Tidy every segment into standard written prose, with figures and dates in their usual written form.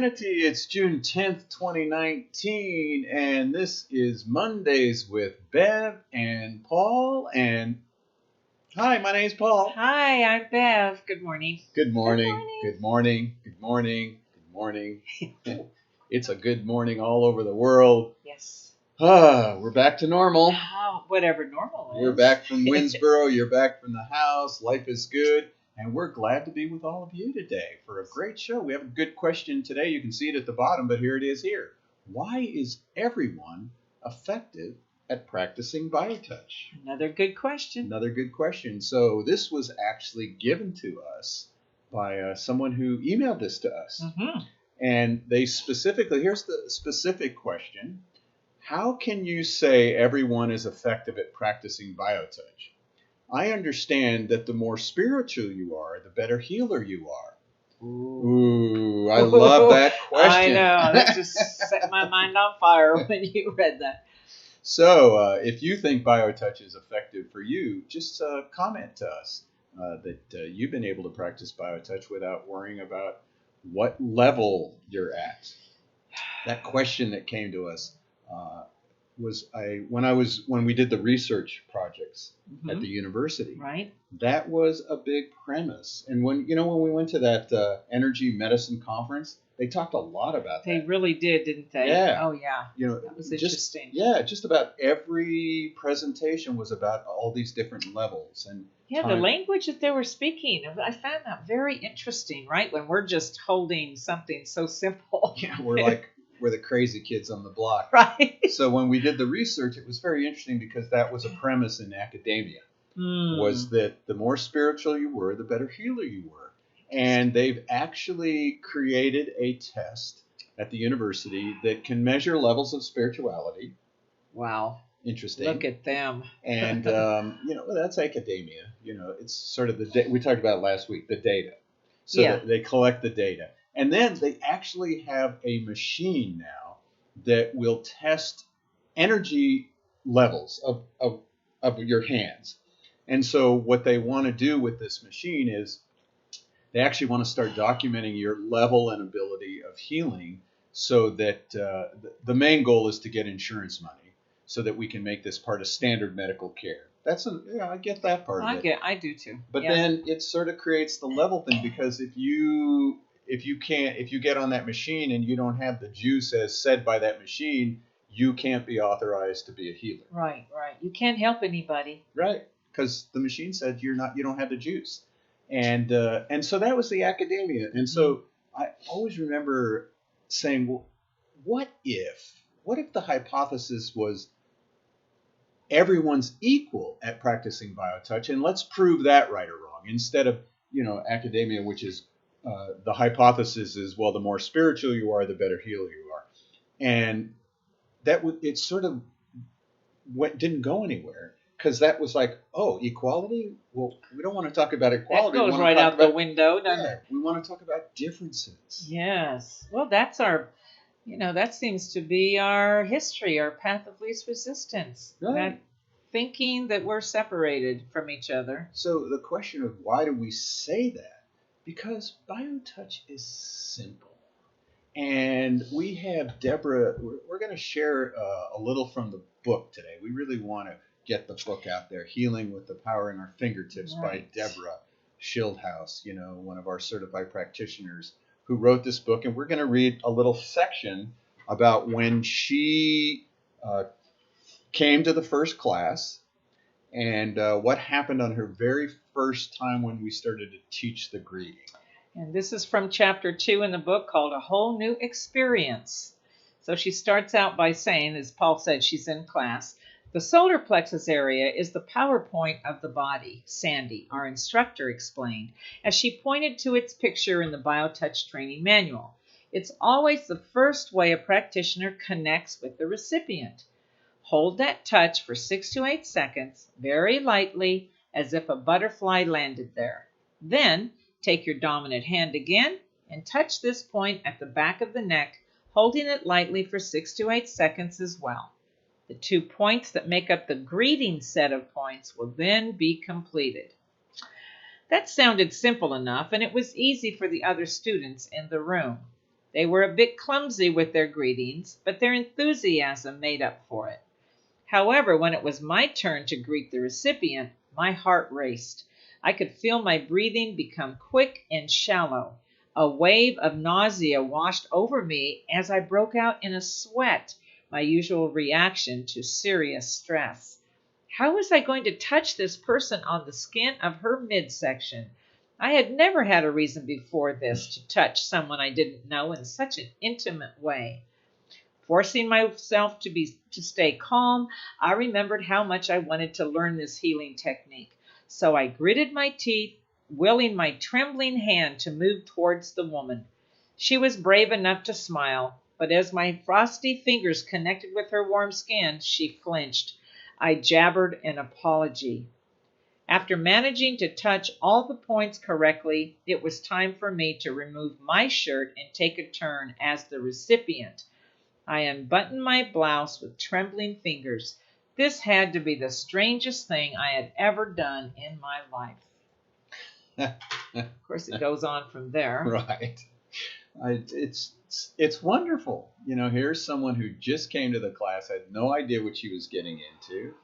Humanity. It's June 10th, 2019, and this is Mondays with Bev and Paul. And hi, my name's Paul. Hi, I'm Bev. Good morning. Good morning. Good morning. Good morning. Good morning. It's a good morning all over the world. Yes. We're back to normal. Oh, whatever normal is. We're back from Winsboro. You're back from the house. Life is good. And we're glad to be with all of you today for a great show. We have a good question today. You can see it at the bottom, but here it is here. Why is everyone effective at practicing BioTouch? Another good question. Another good question. So this was actually given to us by someone who emailed this to us. Mm-hmm. And they specifically, here's the specific question. How can you say everyone is effective at practicing BioTouch? I understand that the more spiritual you are, the better healer you are. Ooh, I love that question. I know. That just set my mind on fire when you read that. So if you think BioTouch is effective for you, just comment to us that you've been able to practice BioTouch without worrying about what level you're at. That question that came to us was when we did the research projects at the university. Right. That was a big premise. And when we went to that energy medicine conference, they talked a lot about that. They really did, didn't they? Yeah. Oh, yeah. That was interesting. Just about every presentation was about all these different levels. And the language that they were speaking, I found that very interesting, right? When we're just holding something so simple. Yeah, we're the crazy kids on the block. Right. So when we did the research, it was very interesting because that was a premise in academia, was that the more spiritual you were, the better healer you were. And they've actually created a test at the university that can measure levels of spirituality. Wow. Interesting. Look at them. And, that's academia. It's sort of we talked about last week, the data. So they collect the data. And then they actually have a machine now that will test energy levels of your hands. And so what they want to do with this machine is they actually want to start documenting your level and ability of healing so that the main goal is to get insurance money so that we can make this part of standard medical care. I get that part of it. I do too. But then it sort of creates the level thing because if you get on that machine and you don't have the juice as said by that machine, you can't be authorized to be a healer. Right. You can't help anybody. Right, because the machine said you don't have the juice, and so that was the academia. And so I always remember saying, well, what if the hypothesis was everyone's equal at practicing BioTouch, and let's prove that right or wrong instead of academia, which is the hypothesis is, well, the more spiritual you are, the better healer you are. And it sort of didn't go anywhere because that was like, oh, equality? Well, we don't want to talk about equality. That goes right out the window, doesn't it? We want to talk about differences. Yes. Well, that's that seems to be our history, our path of least resistance. Right. That thinking that we're separated from each other. So the question of why do we say that? Because BioTouch is simple. And we have Deborah, we're going to share a little from the book today. We really want to get the book out there, Healing with the Power in Our Fingertips by Deborah Schildhouse, one of our certified practitioners who wrote this book. And we're going to read a little section about when she came to the first class and what happened on her very first time when we started to teach the greeting. And this is from chapter 2 in the book called A Whole New Experience. So she starts out by saying, as Paul said, she's in class, the solar plexus area is the power point of the body, Sandy, our instructor, explained, as she pointed to its picture in the BioTouch training manual. It's always the first way a practitioner connects with the recipient. Hold that touch for 6 to 8 seconds, very lightly, as if a butterfly landed there. Then, take your dominant hand again and touch this point at the back of the neck, holding it lightly for 6 to 8 seconds as well. The 2 points that make up the greeting set of points will then be completed. That sounded simple enough, and it was easy for the other students in the room. They were a bit clumsy with their greetings, but their enthusiasm made up for it. However, when it was my turn to greet the recipient, my heart raced. I could feel my breathing become quick and shallow. A wave of nausea washed over me as I broke out in a sweat, my usual reaction to serious stress. How was I going to touch this person on the skin of her midsection? I had never had a reason before this to touch someone I didn't know in such an intimate way. Forcing myself to stay calm, I remembered how much I wanted to learn this healing technique. So I gritted my teeth, willing my trembling hand to move towards the woman. She was brave enough to smile, but as my frosty fingers connected with her warm skin, she flinched. I jabbered an apology. After managing to touch all the points correctly, it was time for me to remove my shirt and take a turn as the recipient. I unbuttoned my blouse with trembling fingers. This had to be the strangest thing I had ever done in my life. Of course, it goes on from there. Right. It's wonderful. Here's someone who just came to the class, had no idea what she was getting into,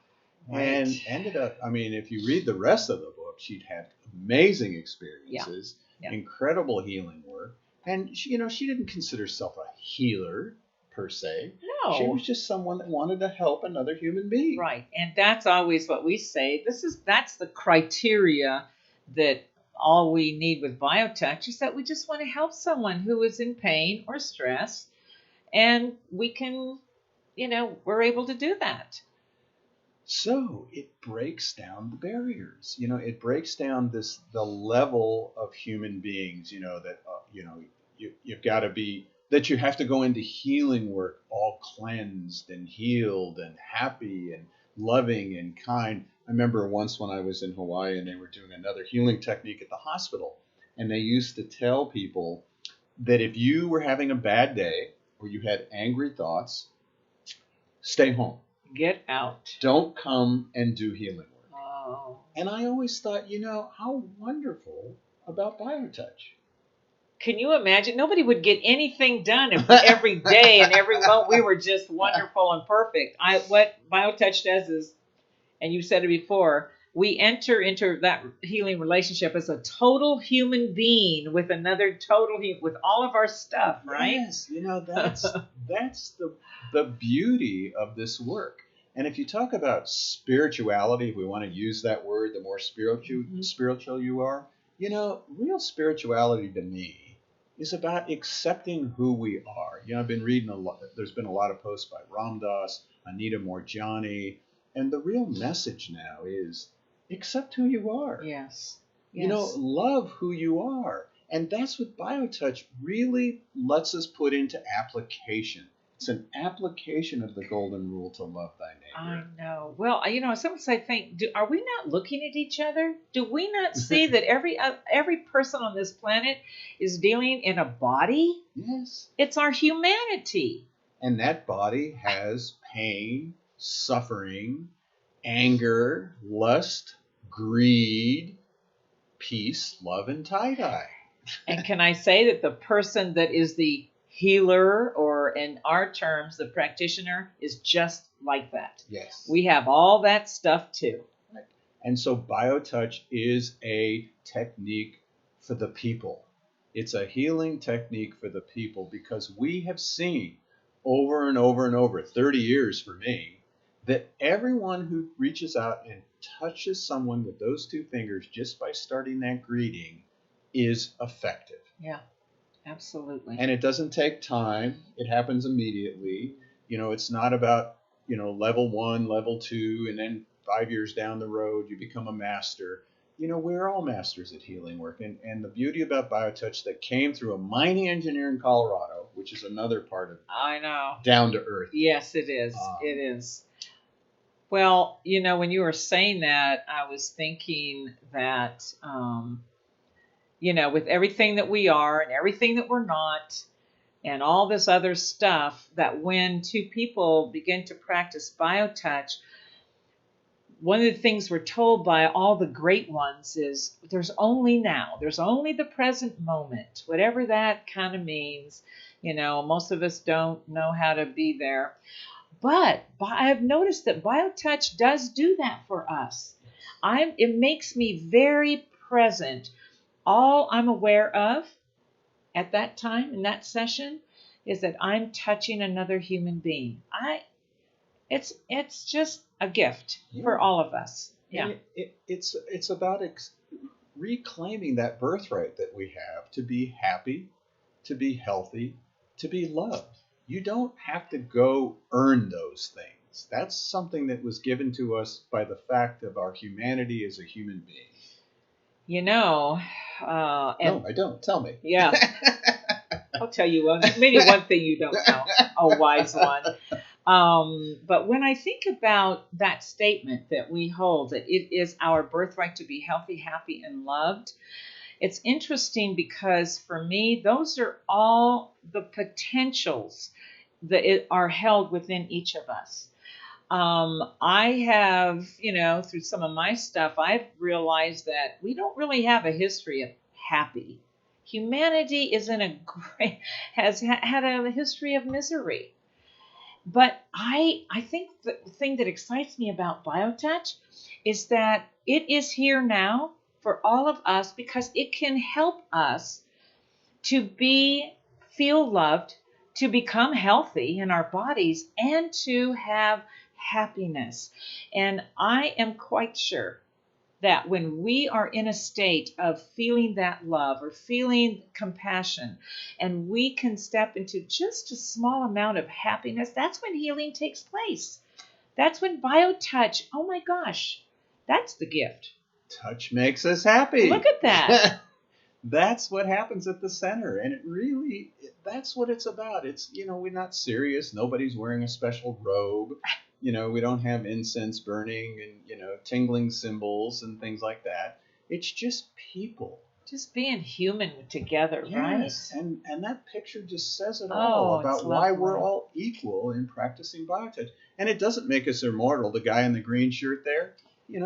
and ended up, if you read the rest of the book, she'd had amazing experiences, incredible healing work, and she didn't consider herself a healer per se. No. She was just someone that wanted to help another human being. Right. And that's always what we say. That's the criteria that all we need with biotouch is that we just want to help someone who is in pain or stress, and we can, we're able to do that. So it breaks down the barriers. It breaks down the level of human beings. That you've got to be, that you have to go into healing work all cleansed and healed and happy and loving and kind. I remember once when I was in Hawaii and they were doing another healing technique at the hospital, and they used to tell people that if you were having a bad day or you had angry thoughts, stay home. Get out. Don't come and do healing work. Oh. And I always thought, how wonderful about BioTouch. Can you imagine? Nobody would get anything done if every day and every moment we were just wonderful and perfect. What BioTouch does is, and you said it before, we enter into that healing relationship as a total human being with another total with all of our stuff, right? Yes, that's the beauty of this work. And if you talk about spirituality, if we want to use that word, the more spiritual you are, real spirituality to me is about accepting who we are. I've been reading a lot. There's been a lot of posts by Ram Dass, Anita Moorjani, and the real message now is accept who you are. Yes. Love who you are. And that's what BioTouch really lets us put into application. It's an application of the golden rule to love thy neighbor. I know. Well, sometimes I think, are we not looking at each other? Do we not see that every person on this planet is dealing in a body? Yes. It's our humanity. And that body has pain, suffering, anger, lust, greed, peace, love, and tie-dye. And can I say that the person that is the healer, or in our terms, the practitioner, is just like that? Yes. We have all that stuff too. Right. And so BioTouch is a technique for the people. It's a healing technique for the people, because we have seen over and over and over, 30 years for me, that everyone who reaches out and touches someone with those two fingers just by starting that greeting is effective. Yeah, absolutely. And it doesn't take time. It happens immediately. It's not about, level 1, level 2, and then 5 years down the road, you become a master. We're all masters at healing work. And the beauty about BioTouch that came through a mining engineer in Colorado, which is another part of I know. Down to Earth. Yes, it is. It is. Well, when you were saying that, I was thinking that, with everything that we are and everything that we're not, and all this other stuff, that when two people begin to practice BioTouch, one of the things we're told by all the great ones is there's only now. There's only the present moment, whatever that kind of means. Most of us don't know how to be there. But I've noticed that BioTouch does do that for us. It makes me very present. All I'm aware of at that time in that session is that I'm touching another human being. It's just a gift for all of us. Yeah. It's about reclaiming that birthright that we have to be happy, to be healthy, to be loved. You don't have to go earn those things. That's something that was given to us by the fact of our humanity as a human being. No, I don't. Tell me. Yeah. I'll tell you maybe one thing you don't know, a wise one. But when I think about that statement that we hold, that it is our birthright to be healthy, happy, and loved, it's interesting because for me, those are all the potentials that are held within each of us. I have, through some of my stuff, I've realized that we don't really have a history of happy. Humanity has had a history of misery. But I think the thing that excites me about BioTouch is that it is here now for all of us because it can help us to feel loved, to become healthy in our bodies, and to have happiness. And I am quite sure that when we are in a state of feeling that love or feeling compassion, and we can step into just a small amount of happiness, that's when healing takes place. That's when BioTouch, oh my gosh, that's the gift. Touch makes us happy. Look at that. That's what happens at the center. And that's what it's about. It's, we're not serious. Nobody's wearing a special robe. We don't have incense burning and, tingling cymbals and things like that. It's just people. Just being human together, right? Yes, and that picture just says it all about why we're all equal in practicing BioTouch. And it doesn't make us immortal. The guy in the green shirt there,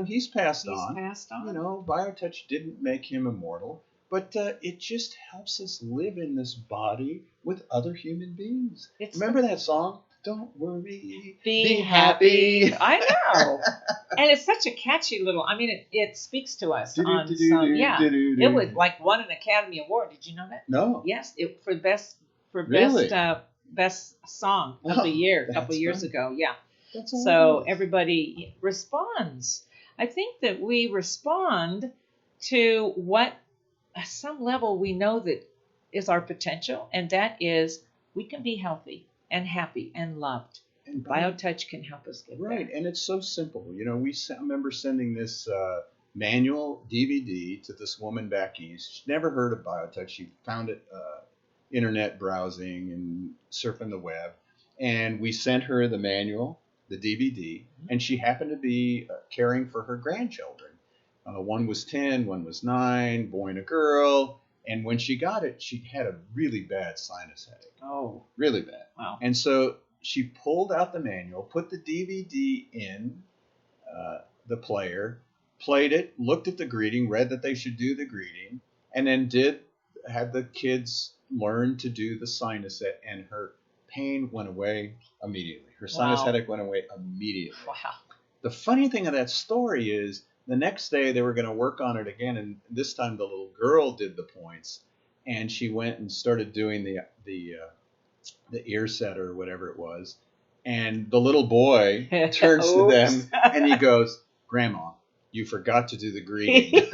he's passed on. BioTouch didn't make him immortal. But it just helps us live in this body with other human beings. Remember that song? Don't worry, be happy. I know. And it's such a catchy little, it speaks to us on some, It was like won an Academy Award. Did you know that? No. Yes, for best song of the year a couple years ago. Yeah. So everybody responds. I think that we respond to what at some level we know that is our potential, and that is we can be healthy and happy and loved. And BioTouch can help us get right there. And it's so simple. I remember sending this manual DVD to this woman back east. She'd never heard of BioTouch. She found it internet browsing and surfing the web, and we sent her the manual, the DVD, and she happened to be caring for her grandchildren. One was 10, one was 9, boy and a girl. And when she got it, she had a really bad sinus headache. Oh. Really bad. Wow. And so she pulled out the manual, put the DVD in the player, played it, looked at the greeting, read that they should do the greeting, and then had the kids learn to do the sinus set, and her pain went away immediately. Her sinus headache went away immediately. Wow. The funny thing of that story is, the next day they were going to work on it again, and this time the little girl did the points, and she went and started doing the ear set or whatever it was, and the little boy turns to them and he goes, "Grandma, you forgot to do the greeting."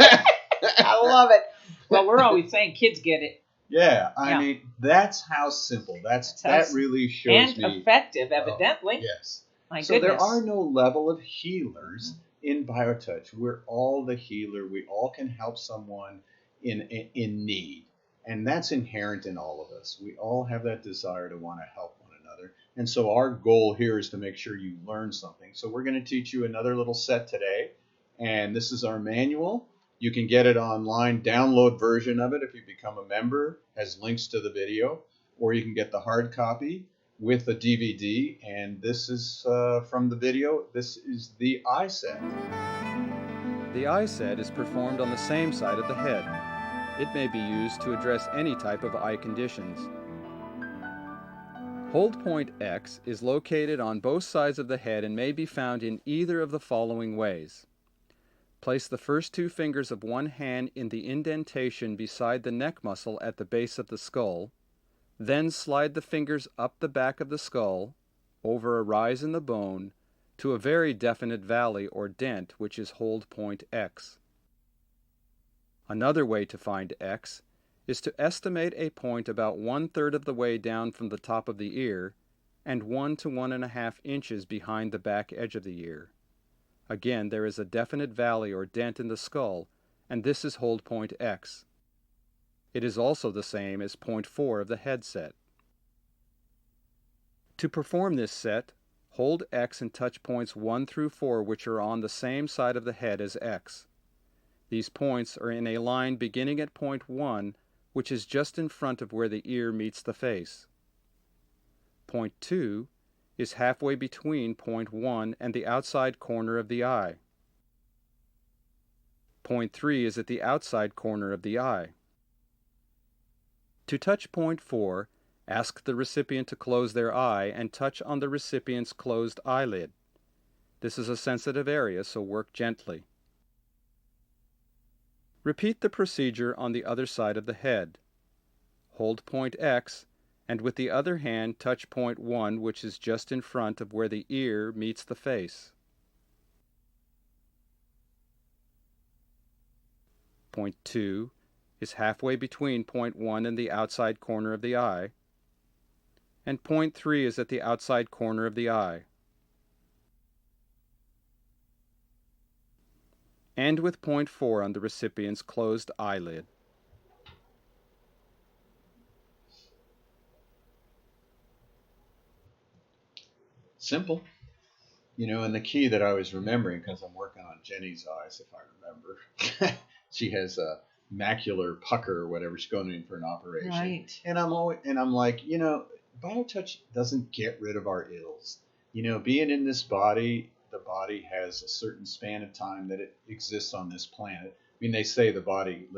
I love it. Well, we're always saying kids get it. Yeah, I mean, that's how simple. That really shows me. And effective, evidently. Yes. My so goodness. There are no level of healers in BioTouch. We're all the healer. We all can help someone in need. And that's inherent in all of us. We all have that desire to want to help one another. And so our goal here is to make sure you learn something. So we're going to teach you another little set today. And this is our manual. You can get it online, download version of it if you become a member, has links to the video, or you can get the hard copy with the DVD. And this is from the video. This is the eye set. The eye set is performed on the same side of the head. It may be used to address any type of eye conditions. Hold point X is located on both sides of the head and may be found in either of the following ways. Place the first two fingers of one hand in the indentation beside the neck muscle at the base of the skull, then slide the fingers up the back of the skull, over a rise in the bone, to a very definite valley or dent which is hold point X. Another way to find X is to estimate a point about 1/3 of the way down from the top of the ear and 1 to 1.5 inches behind the back edge of the ear. Again, there is a definite valley or dent in the skull, and this is hold point X. It is also the same as point 4 of the head set. To perform this set, hold X and touch points 1 through 4 which are on the same side of the head as X. These points are in a line beginning at point 1, which is just in front of where the ear meets the face. Point 2 is halfway between point 1 and the outside corner of the eye. Point 3 is at the outside corner of the eye. To touch point 4, ask the recipient to close their eye and touch on the recipient's closed eyelid. This is a sensitive area, so work gently. Repeat the procedure on the other side of the head. Hold point X, and with the other hand touch point 1, which is just in front of where the ear meets the face. Point 2 is halfway between point 1 and the outside corner of the eye, and point 3 is at the outside corner of the eye. End with point 4 on the recipient's closed eyelid. Simple. And the key that I was remembering, because I'm working on Jenny's eyes, if I remember, she has a macular pucker or whatever. She's going in for an operation. Right. And I'm like, BioTouch doesn't get rid of our ills. Being in this body, the body has a certain span of time that it exists on this planet. I mean, they say the body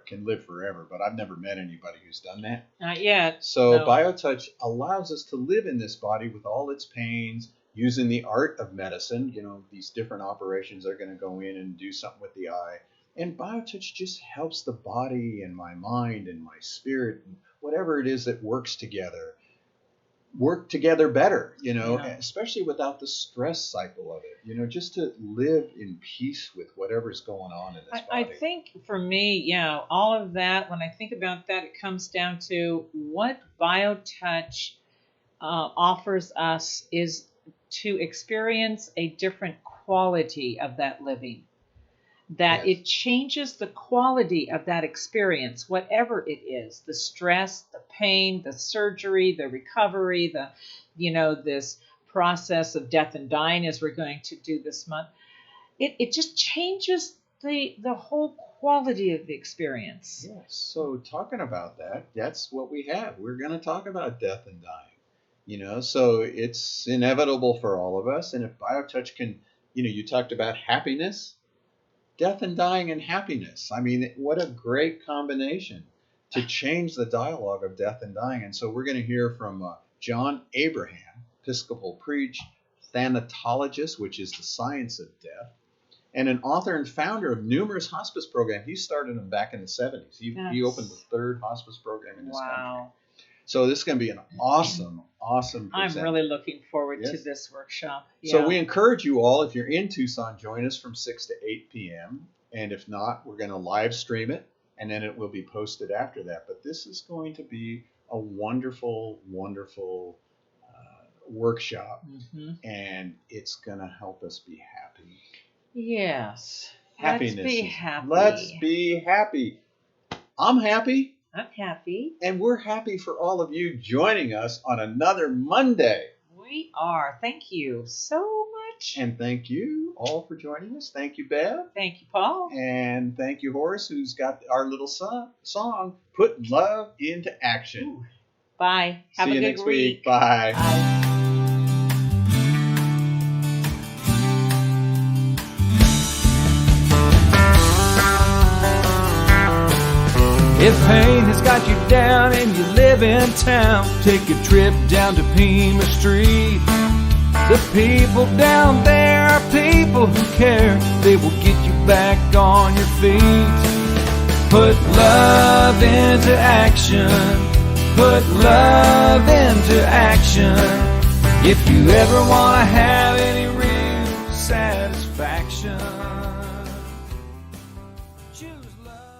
can live forever, but I've never met anybody who's done that. Not yet. So No. BioTouch allows us to live in this body with all its pains, using the art of medicine. These different operations are going to go in and do something with the eye. And BioTouch just helps the body and my mind and my spirit, and whatever it is that work together better, especially without the stress cycle of it, just to live in peace with whatever's going on in this body. I think for me, all of that, when I think about that, it comes down to what BioTouch offers us is to experience a different quality of that living. That Yes. it changes the quality of that experience, whatever it is, the stress, the pain, the surgery, the recovery, this process of death and dying as we're going to do this month. It just changes the whole quality of the experience. Yes. So talking about that, that's what we have. We're going to talk about death and dying, so it's inevitable for all of us. And if BioTouch can, you talked about happiness. Death and dying and happiness. I mean, what a great combination to change the dialogue of death and dying. And so we're going to hear from John Abraham, Episcopal priest, thanatologist, which is the science of death, and an author and founder of numerous hospice programs. He started them back in the 70s. He opened the third hospice program in this country. So this is going to be an awesome present. I'm really looking forward to this workshop. Yeah. So we encourage you all, if you're in Tucson, join us from 6 to 8 p.m. And if not, we're going to live stream it, and then it will be posted after that. But this is going to be a wonderful, wonderful workshop, and it's going to help us be happy. Yes. Happiness. Let's be happy. Let's be happy. I'm happy. I'm happy. And we're happy for all of you joining us on another Monday. We are. Thank you so much. And thank you all for joining us. Thank you, Bev. Thank you, Paul. And thank you, Horace, who's got our little song, Put Love into Action. Ooh. Bye. Have See a you good next week. week. Bye. Bye. If pain has got you down and you live in town, take a trip down to Pima Street. The people down there are people who care. They will get you back on your feet. Put love into action. Put love into action. If you ever want to have any real satisfaction, choose love.